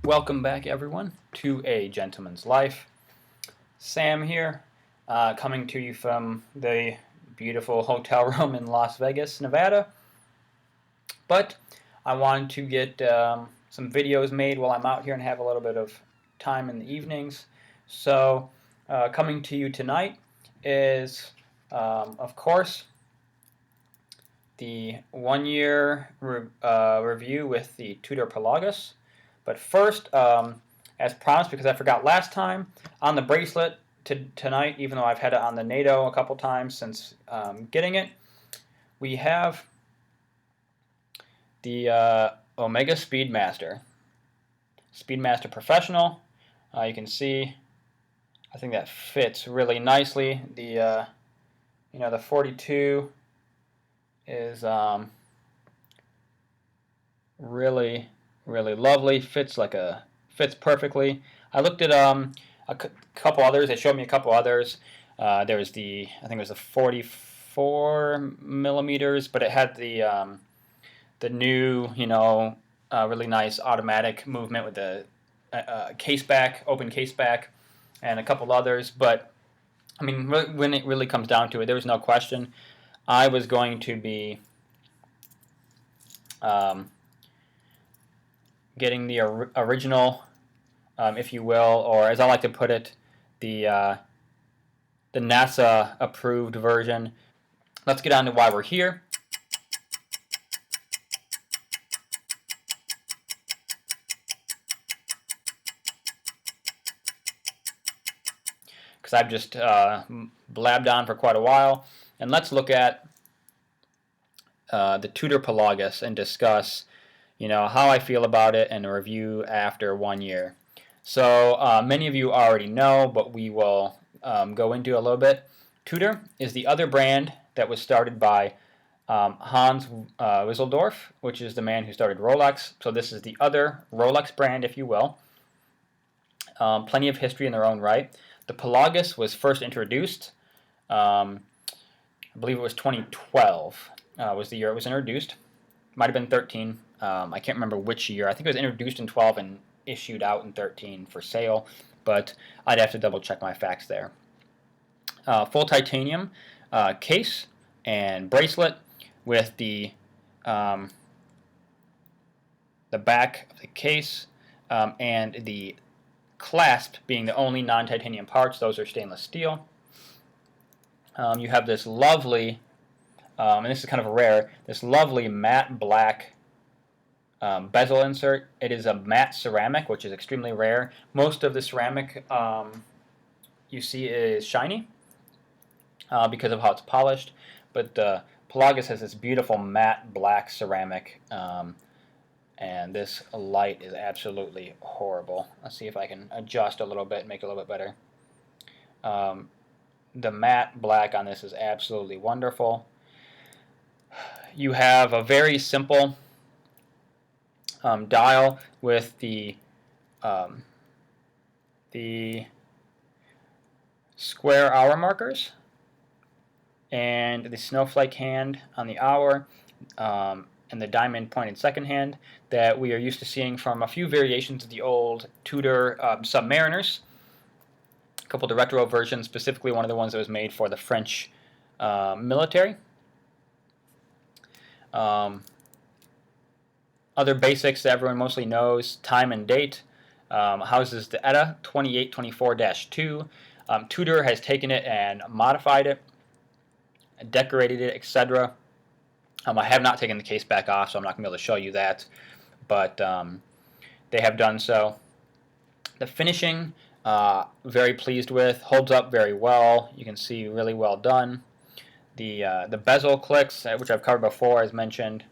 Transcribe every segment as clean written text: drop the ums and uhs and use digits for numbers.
Welcome back, everyone, to A Gentleman's Life. Sam here, coming to you from the beautiful hotel room in Las Vegas, Nevada. But I wanted to get some videos made while I'm out here and have a little bit of time in the evenings. So, coming to you tonight is, of course, the one-year review with the Tudor Pelagos. But first, as promised, because I forgot last time, on the bracelet tonight, even though I've had it on the NATO a couple times since getting it, we have the Omega Speedmaster Professional. You can see, I think that fits really nicely. The 42 is really lovely. Fits perfectly. I looked at couple others. They showed me a couple others. There was I think it was the 44 millimeters, but it had the new really nice automatic movement with the open case back, and a couple others. But I mean, when it really comes down to it, there was no question I was going to be getting the original, if you will, or as I like to put it, the NASA approved version. Let's get on to why we're here. Because I've just blabbed on for quite a while. And let's look at the Tudor Pelagos and discuss how I feel about it and a review after 1 year. So many of you already know, but we will go into a little bit. Tudor is the other brand that was started by Hans Wisseldorf, which is the man who started Rolex. So this is the other Rolex brand, if you will. Plenty of history in their own right. The Pelagos was first introduced, I believe it was 2012 was the year it was introduced. Might have been 13. I can't remember which year. I think it was introduced in 12 and issued out in 13 for sale, but I'd have to double check my facts there. Full titanium case and bracelet with the back of the case and the clasp being the only non-titanium parts. Those are stainless steel. You have this lovely, and this is kind of rare, this lovely matte black bezel insert. It is a matte ceramic, which is extremely rare. Most of the ceramic you see is shiny because of how it's polished, but Pelagos has this beautiful matte black ceramic, and this light is absolutely horrible. Let's see if I can adjust a little bit and make it a little bit better. The matte black on this is absolutely wonderful. You have a very simple dial with the square hour markers and the snowflake hand on the hour, and the diamond pointed second hand that we are used to seeing from a few variations of the old Tudor Submariners. A couple of the retro versions, specifically one of the ones that was made for the French military. Other basics that everyone mostly knows: time and date. Houses the ETA 2824-2. Tudor has taken it and modified it, decorated it, etc. I have not taken the case back off, so I'm not going to be able to show you that, but they have done so. The finishing, very pleased with, holds up very well. You can see really well done. The bezel clicks, which I've covered before, as mentioned.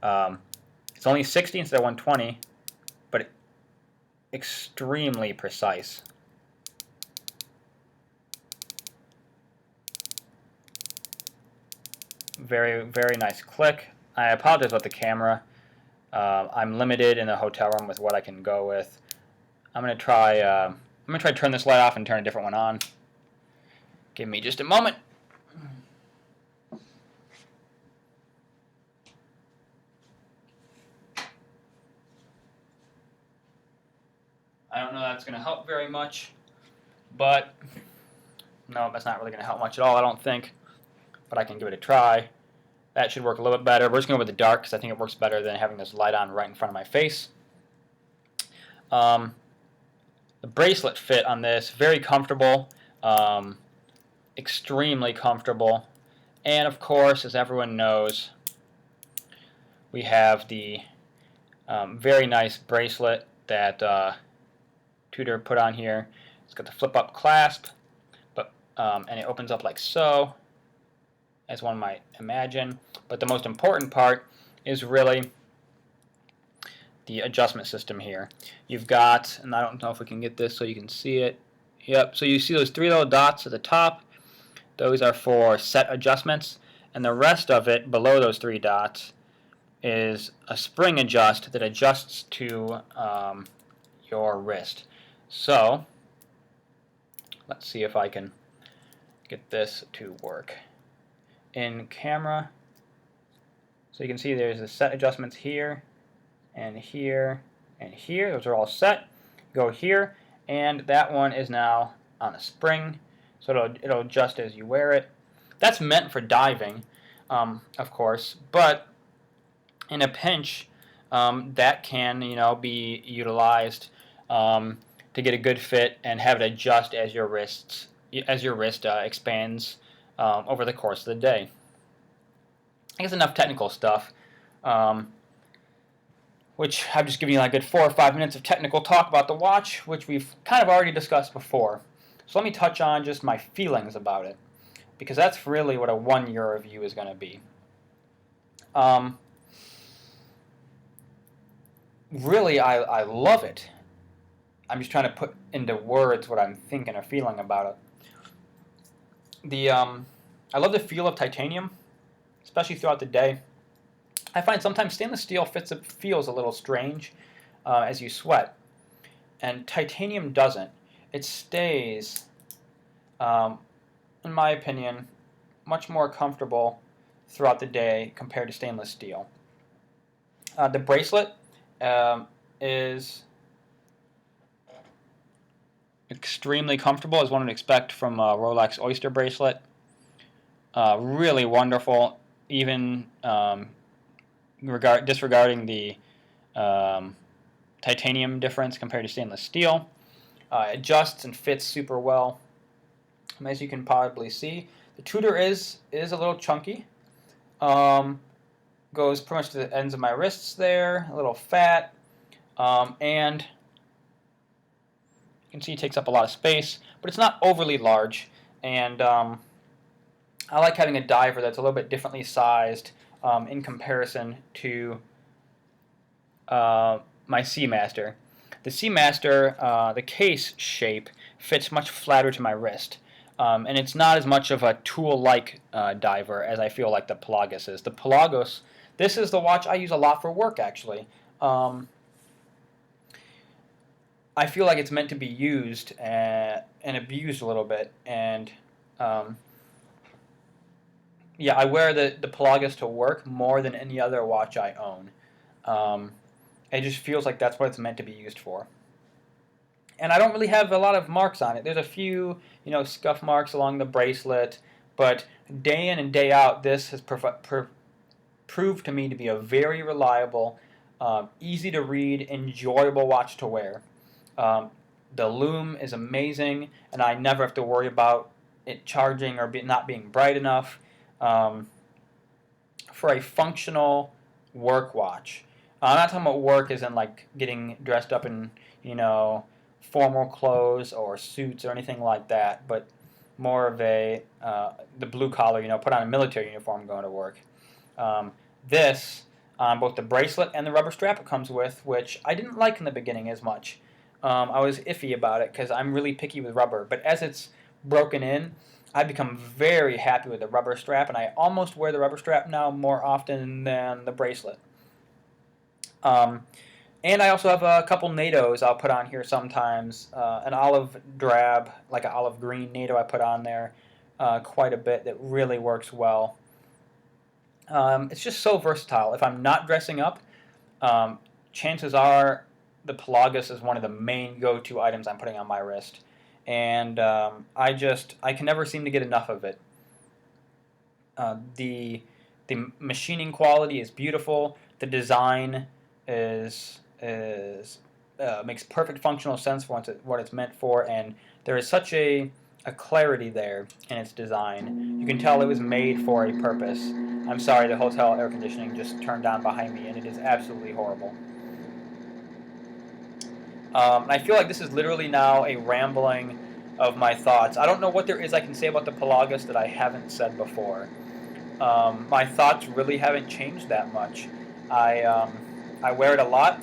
It's only 60 instead of 120, but extremely precise. Very nice click. I apologize about the camera. I'm limited in the hotel room with what I can go with. I'm gonna try to turn this light off and turn a different one on. Give me just a moment. I don't know that's going to help very much, but no, that's not really going to help much at all, I don't think, but I can give it a try. That should work a little bit better. We're just going to go with the dark because I think it works better than having this light on right in front of my face. The bracelet fit on this, very comfortable, extremely comfortable, and of course, as everyone knows, we have the very nice bracelet that Tudor put on here. It's got the flip-up clasp, and it opens up like so, as one might imagine. But the most important part is really the adjustment system here. You've got, and I don't know if we can get this so you can see it. Yep, so you see those 3 little dots at the top. Those are for set adjustments, and the rest of it below those 3 dots is a spring adjust that adjusts to your wrist. So let's see if I can get this to work in camera. So you can see there's the set adjustments here and here and here. Those are all set. Go here, and that one is now on a spring, so it'll adjust as you wear it. That's meant for diving, of course, but in a pinch, that can be utilized to get a good fit and have it adjust as your wrist expands over the course of the day. I guess enough technical stuff, which I've just given you like a good 4 or 5 minutes of technical talk about the watch, which we've kind of already discussed before. So let me touch on just my feelings about it, because that's really what a 1-year review is going to be. Really, I love it. I'm just trying to put into words what I'm thinking or feeling about it. I love the feel of titanium, especially throughout the day. I find sometimes stainless steel feels a little strange as you sweat, and titanium doesn't. It stays, in my opinion, much more comfortable throughout the day compared to stainless steel. The bracelet is extremely comfortable, as one would expect from a Rolex Oyster bracelet. Really wonderful, even disregarding the titanium difference compared to stainless steel. Adjusts and fits super well. As you can probably see, the Tudor is a little chunky. Goes pretty much to the ends of my wrists there, a little fat, and you can see it takes up a lot of space, but it's not overly large, and I like having a diver that's a little bit differently sized in comparison to my Seamaster. The Seamaster, the case shape fits much flatter to my wrist, and it's not as much of a tool-like diver as I feel like the Pelagos is. The Pelagos, this is the watch I use a lot for work, actually. I feel like it's meant to be used and abused a little bit, and yeah, I wear the Pelagos to work more than any other watch I own. It just feels like that's what it's meant to be used for. And I don't really have a lot of marks on it. There's a few, scuff marks along the bracelet, but day in and day out, this has proved to me to be a very reliable, easy to read, enjoyable watch to wear. The lume is amazing, and I never have to worry about it charging or not being bright enough. For a functional work watch. I'm not talking about work as in like getting dressed up in, formal clothes or suits or anything like that, but more of the blue collar, put on a military uniform going to work. This, both the bracelet and the rubber strap it comes with, which I didn't like in the beginning as much. I was iffy about it because I'm really picky with rubber, but as it's broken in, I've become very happy with the rubber strap, and I almost wear the rubber strap now more often than the bracelet. And I also have a couple NATOs I'll put on here sometimes. An olive drab, like an olive green NATO I put on there quite a bit that really works well. It's just so versatile. If I'm not dressing up, chances are the Pelagos is one of the main go-to items I'm putting on my wrist, and I can never seem to get enough of it. The machining quality is beautiful. The design is makes perfect functional sense for what it's meant for, and there is such a clarity there in its design. You can tell it was made for a purpose. I'm sorry, the hotel air conditioning just turned on behind me, and it is absolutely horrible. I feel like this is literally now a rambling of my thoughts. I don't know what there is I can say about the Pelagos that I haven't said before. My thoughts really haven't changed that much. I wear it a lot.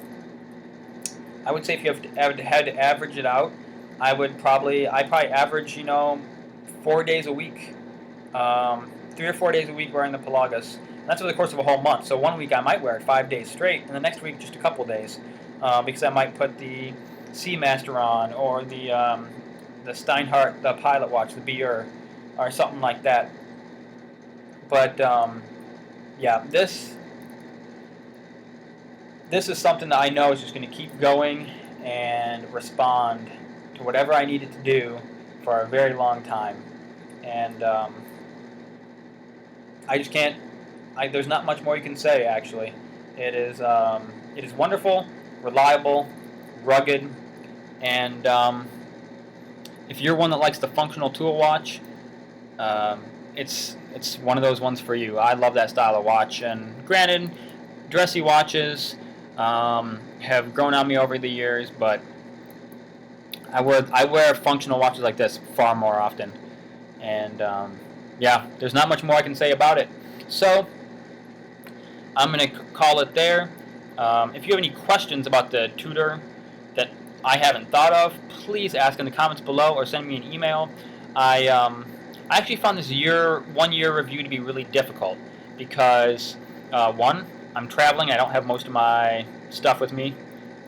I would say if you had to average it out, I probably average 4 days a week, 3 or 4 days a week wearing the Pelagos. And that's over the course of a whole month. So one week I might wear it 5 days straight, and the next week just a couple days, because I might put the Seamaster on, or the Steinhardt, the Pilot Watch, the BR, or something like that. But yeah, this is something that I know is just going to keep going and respond to whatever I need it to do for a very long time. And I just can't. There's not much more you can say. Actually, it is wonderful, reliable, rugged, and if you're one that likes the functional tool watch, it's one of those ones for you. I love that style of watch, and granted, dressy watches have grown on me over the years, but I wear functional watches like this far more often, and yeah, there's not much more I can say about it. So I'm going to call it there. If you have any questions about the Tudor that I haven't thought of, please ask in the comments below or send me an email. I actually found this 1 year review to be really difficult because, one, I'm traveling. I don't have most of my stuff with me.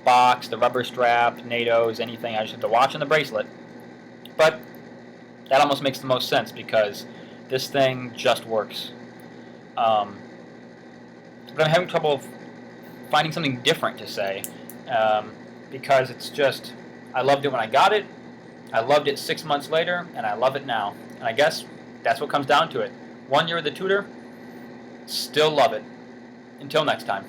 Box, the rubber strap, NATOs, anything. I just have the watch and the bracelet. But that almost makes the most sense because this thing just works. But I'm having trouble finding something different to say because it's just, I loved it when I got it. I loved it 6 months later, and I love it now. And I guess that's what comes down to it. 1 year with the Tudor, still love it. Until next time.